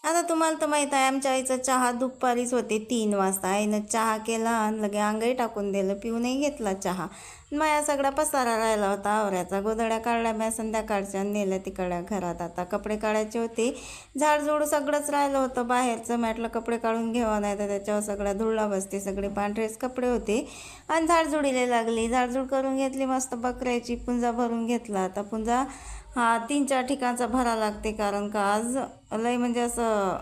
आता तुम्हाला तर माहीत आहे, आमच्या आईचा चहा दुपारीच होते 3 वाजता. आईनं चहा केला आणि लगे अंगही टाकून दिलं, पिऊनही घेतला चहा. माया सगळा पसारा राहिला होता आवऱ्याचा. गोधड्या काढल्या म्या संध्याकाळच्या आणि नेल्या तिकडल्या घरात. आता कपडे काढायचे होते, झाडझूड सगळंच राहिलं होतं बाहेरचं. म्हटलं कपडे काढून घ्यावा, नाही तर त्याच्यावर सगळ्या धुळा बसते. सगळे पांढरेच कपडे होते आणि झाडझुडीला लागली. झाडझूड करून घेतली, मस्त बकऱ्याची पुंजा भरून घेतला. आता पुंजा हा 3-4 ठिकाणचा भरा लागते, कारण का आज लय म्हणजे असं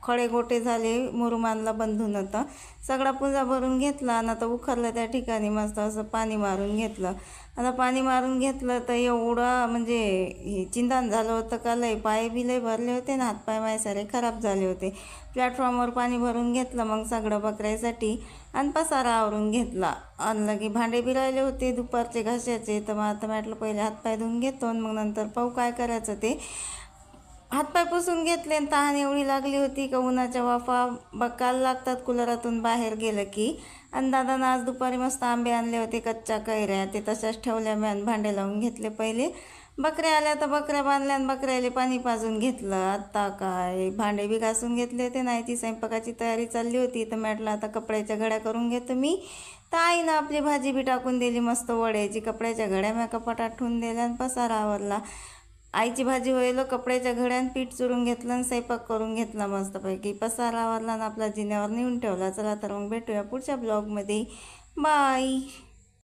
खडे गोटे झाले. मुरुमानला बंधून होतं, सगळा पुंजा भरून घेतला आणि आता उखरलं त्या ठिकाणी. मस्त असं पाणी मारून घेतलं. आता पाणी मारून घेतलं तर एवढं म्हणजे हे चिंदान झालं होतं का लय. पाय बी लय भरले होते ना, हातपाय माय सारे खराब झाले होते. प्लॅटफॉर्मवर पाणी भरून घेतलं मग सगळं बकऱ्यासाठी आणि पसारा आवरून घेतला. आणि लगे भांडे बी राहिले होते दुपारचे घासायचे. तर मग आता म्हटलं पहिले हातपाय धुवून घेतो आणि मग नंतर पाहू काय करायचं ते. हातपाय पुसून घेतले आणि तहान एवढी लागली होती का उन्हाच्या वाफा बकाल लागतात कुलरातून बाहेर गेलं की. आणि दादानं आज दुपारी मस्त आंबे आणले होते, कच्च्या कैऱ्या, ते तशाच ठेवल्या मी आणि भांडे लावून घेतले पहिले. बकऱ्या आल्या तर बकऱ्या बांधल्या आणि बकऱ्याला पाणी पाजून घेतलं. आत्ता काय भांडे बी घासून घेतले होते, नाही ती स्वयंपाकाची तयारी चालली होती. तर म्हटलं आता कपड्याच्या घड्या करून घेतो मी. तर आईनं आपली भाजी बी टाकून दिली मस्त वड्याची. कपड्याच्या घड्या मी कपाटात ठेवून दिल्या आणि पसारा आवरला. आईची भाजी व्हायला कपड्याच्या घड्यान पीठ चुरून घेतलं आणि स्वयंपाक करून घेतला मस्तपैकी. पसारा आवरला आणि आपला जिन्यावर नेऊन ठेवला. चला तर मग भेटूया पुढच्या ब्लॉगमध्ये. बाय.